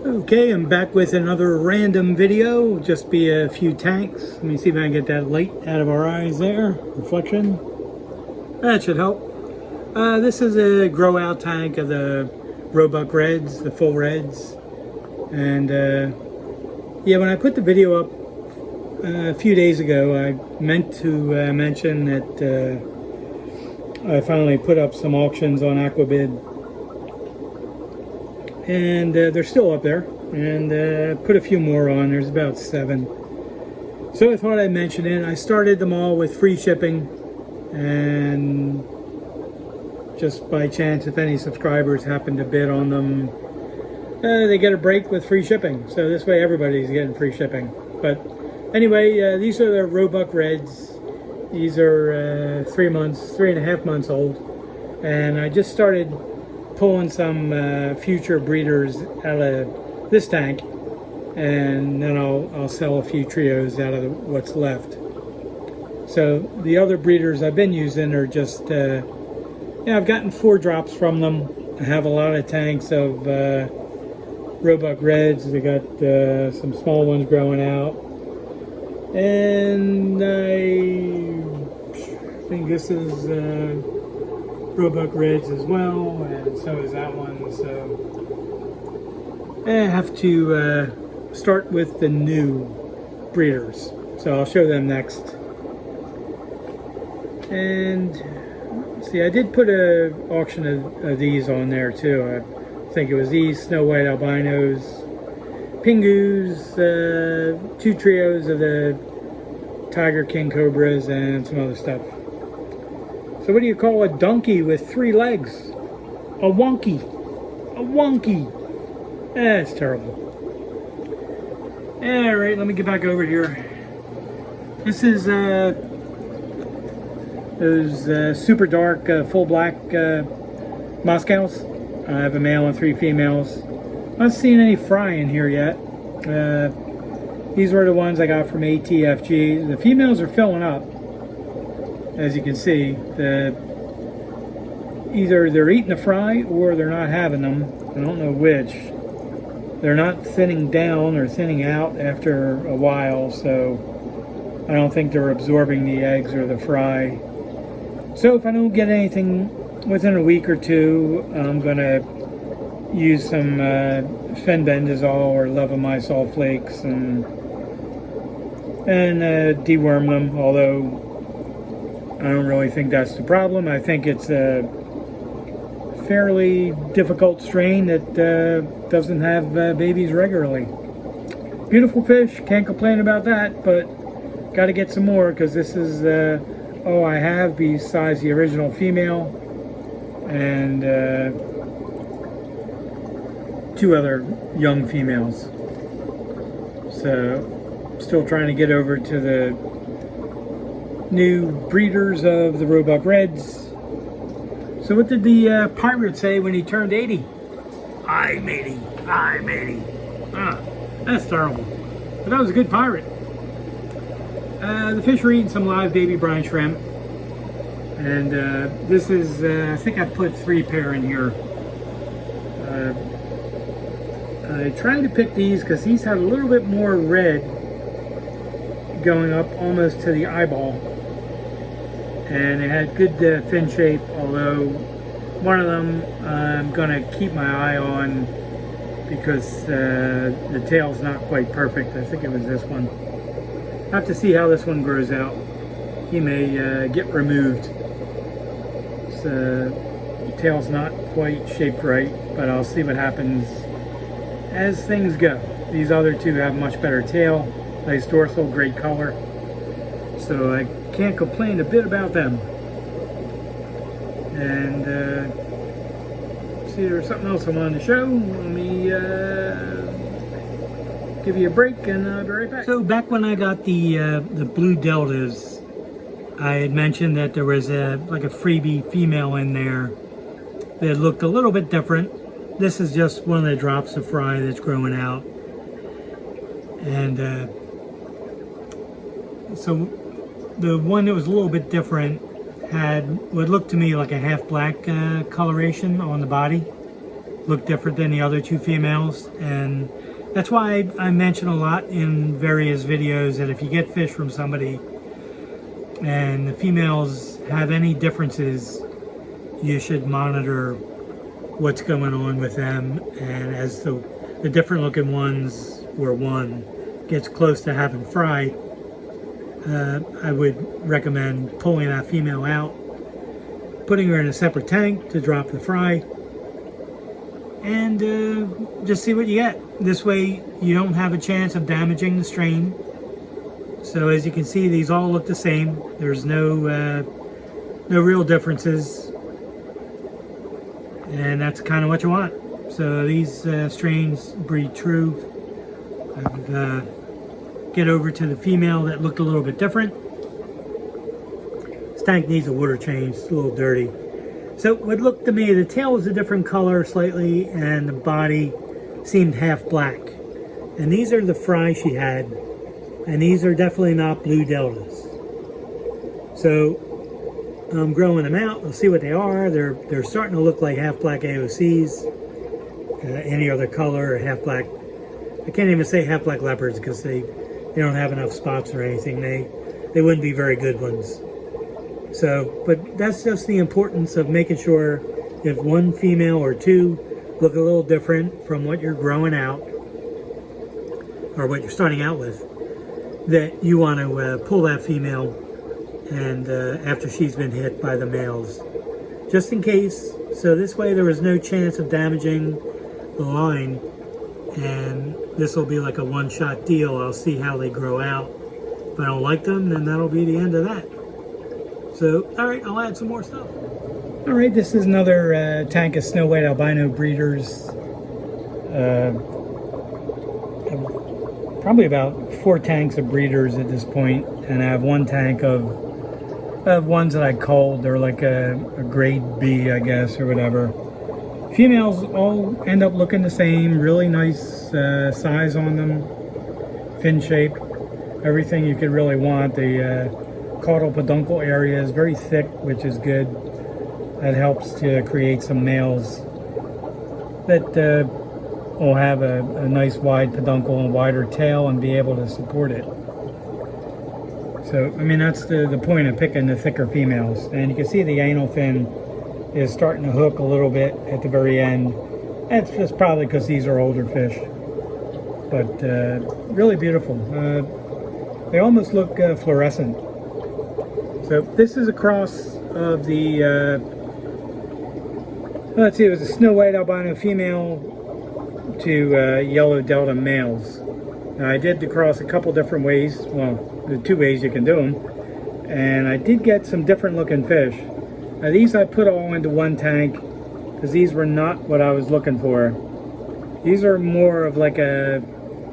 Okay, I'm back with another random video. Just be a few tanks. Let me see if I can get that light out of our eyes there. Reflection. That should help. This is a grow out tank of the Roebuck Reds, the full reds. And yeah, when I put the video up a few days ago, I meant to mention that I finally put up some auctions on Aquabid. And they're still up there, and put a few more on. There's about 7. So I thought I'd mention it. I started them all with free shipping, and just by chance, if any subscribers happen to bid on them, they get a break with free shipping. So this way everybody's getting free shipping. But anyway, these are the Roebuck Reds. These are 3.5 months old, and I just started pulling some future breeders out of this tank, and then I'll sell a few trios out of what's left. So the other breeders I've been using are just yeah, I've gotten 4 drops from them. I have a lot of tanks of Roebuck Reds. They got some small ones growing out, and I think this is Roebuck Reds as well, and so is that one. So I have to start with the new breeders, so I'll show them next. And see, I did put a auction of these on there too. I think it was these Snow White Albinos, Pingus, 2 trios of the Tiger King Cobras, and some other stuff. So what do you call a donkey with 3 legs? A wonky. A wonky. That's terrible. Alright, let me get back over here. This is those super dark, full black Moscows. I have a male and 3 females. I'm not seeing any fry in here yet. These were the ones I got from ATFG. The females are filling up. As you can see, either they're eating the fry or they're not having them. I don't know which. They're not thinning down or thinning out after a while, so I don't think they're absorbing the eggs or the fry. So if I don't get anything within a week or 2, I'm going to use some fenbendazole or levamisole flakes and deworm them, although I don't really think that's the problem. I think it's a fairly difficult strain that doesn't have babies regularly. Beautiful fish, can't complain about that, but got to get some more because this is all I have besides the original female and 2 other young females. So still trying to get over to the new breeders of the Roebuck Reds. So what did the pirate say when he turned 80? I'm 80, I'm 80. That's terrible. But that was a good pirate. The fish are eating some live baby brine shrimp. And this is, I think I put 3 pair in here. I tried to pick these because these had a little bit more red going up almost to the eyeball. And it had good fin shape, although one of them I'm going to keep my eye on because the tail's not quite perfect. I think it was this one. I have to see how this one grows out. He may get removed. The tail's not quite shaped right, but I'll see what happens as things go. These other 2 have much better tail, nice dorsal, great color. So I can't complain a bit about them. And see, there's something else I wanted to show. Let me give you a break and I'll be right back. So back when I got the blue deltas, I had mentioned that there was like a freebie female in there that looked a little bit different. This is just one of the drops of fry that's growing out. And so the one that was a little bit different had what looked to me like a half black coloration on the body. look different than the other two females, and that's why I mention a lot in various videos that if you get fish from somebody and the females have any differences, you should monitor what's going on with them. And as the different looking ones, or one, gets close to having fry, I would recommend pulling that female out, putting her in a separate tank to drop the fry, and just see what you get. This way you don't have a chance of damaging the strain. So as you can see, these all look the same. There's no real differences, and that's kind of what you want. So these strains breed true. Get over to the female that looked a little bit different. This tank needs a water change, it's a little dirty. So what looked to me, the tail was a different color slightly, and the body seemed half black. And these are the fry she had, and these are definitely not blue deltas. So I'm growing them out. We'll see what they are. They're starting to look like half black AOCs, any other color, or half black. I can't even say half black leopards because they don't have enough spots or anything. They wouldn't be very good ones. So, but that's just the importance of making sure if one female or two look a little different from what you're growing out or what you're starting out with, that you want to pull that female and after she's been hit by the males, just in case. So this way there is no chance of damaging the line, and this will be like a one-shot deal. I'll see how they grow out. If I don't like them, then that'll be the end of that. So, all right, I'll add some more stuff. All right, this is another tank of snow white albino breeders. Probably about 4 tanks of breeders at this point, and I have 1 tank of ones that I culled. They're like a grade B, I guess, or whatever. Females all end up looking the same, really nice size on them, fin shape, everything you could really want. The caudal peduncle area is very thick, which is good. That helps to create some males that will have a nice wide peduncle and wider tail and be able to support it. So, I mean, that's the point of picking the thicker females. And you can see the anal fin is starting to hook a little bit at the very end. That's just probably because these are older fish. But really beautiful. They almost look fluorescent. So this is a cross of the, let's see, it was a snow white albino female to yellow delta males. Now I did the cross a couple different ways. Well, the 2 ways you can do them. And I did get some different looking fish. Now these I put all into 1 tank because these were not what I was looking for. These are more of like a,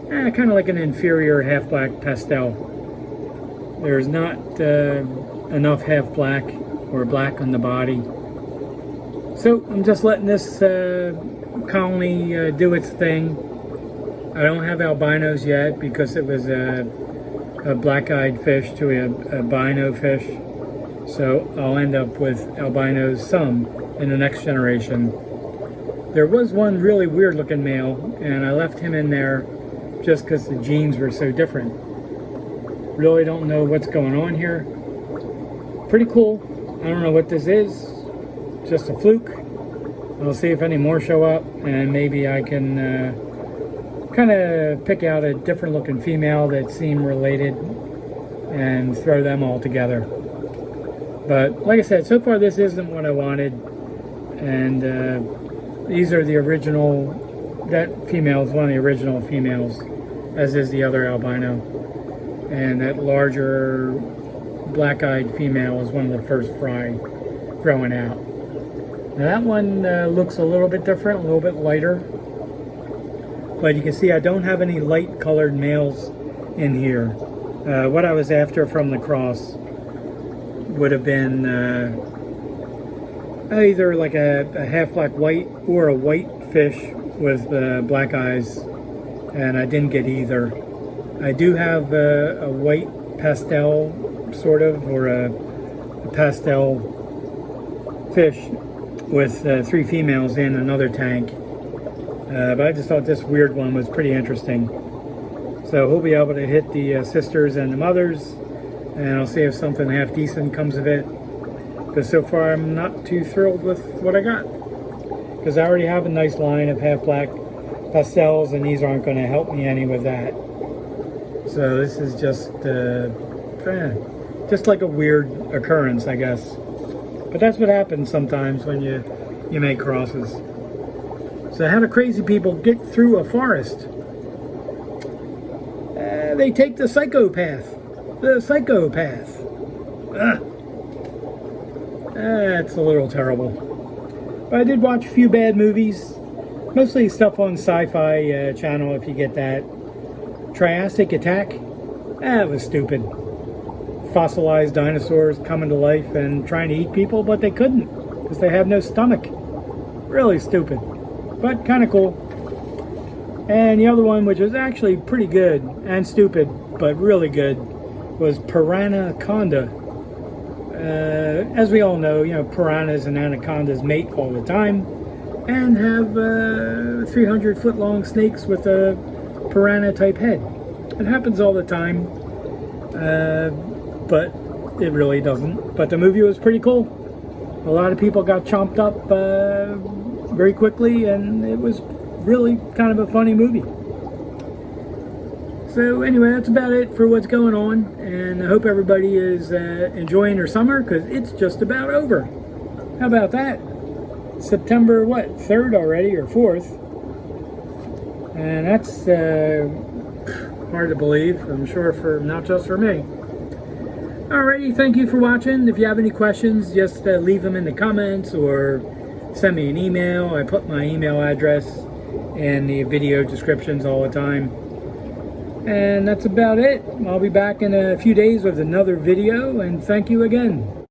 kind of like an inferior half black pastel. There's not enough half black or black on the body. So I'm just letting this colony do its thing. I don't have albinos yet because it was a black-eyed fish to a albino fish. So I'll end up with albinos some in the next generation. There was one really weird looking male, and I left him in there just because the genes were so different. Really don't know what's going on here. Pretty cool. I don't know what this is. Just a fluke. I'll see if any more show up, and maybe I can kind of pick out a different looking female that seem related and throw them all together. But like I said, so far this isn't what I wanted, and these are the original, that female is one of the original females, as is the other albino, and that larger black-eyed female is one of the first fry growing out. Now that one looks a little bit different, a little bit lighter, but you can see I don't have any light colored males in here. What I was after from the cross would have been either like a half black white or a white fish with black eyes, and I didn't get either. I do have a white pastel sort of, or a pastel fish with 3 females in another tank, But I just thought this weird one was pretty interesting. So we'll be able to hit the sisters and the mothers, and I'll see if something half decent comes of it. Because so far I'm not too thrilled with what I got. Because I already have a nice line of half black pastels, and these aren't going to help me any with that. So this is just like a weird occurrence, I guess. But that's what happens sometimes when you make crosses. So how do crazy people get through a forest? They take the psychopath. The psychopath. That's a little terrible. But I did watch a few bad movies. Mostly stuff on Sci-Fi Channel, if you get that. Triassic Attack. That was stupid. Fossilized dinosaurs coming to life and trying to eat people, but they couldn't because they have no stomach. Really stupid, but kind of cool. And the other one, which was actually pretty good and stupid, but really good, was Piranha-conda. As we all know, piranhas and anacondas mate all the time and have 300-foot-long snakes with a piranha-type head. It happens all the time, but it really doesn't. But the movie was pretty cool. A lot of people got chomped up very quickly, and it was really kind of a funny movie. So anyway, that's about it for what's going on, and I hope everybody is enjoying their summer, because it's just about over. How about that? September, 3rd already, or 4th? And that's hard to believe, I'm sure, for not just for me. Alrighty, thank you for watching. If you have any questions, just leave them in the comments or send me an email. I put my email address in the video descriptions all the time. And that's about it. I'll be back in a few days with another video, and thank you again.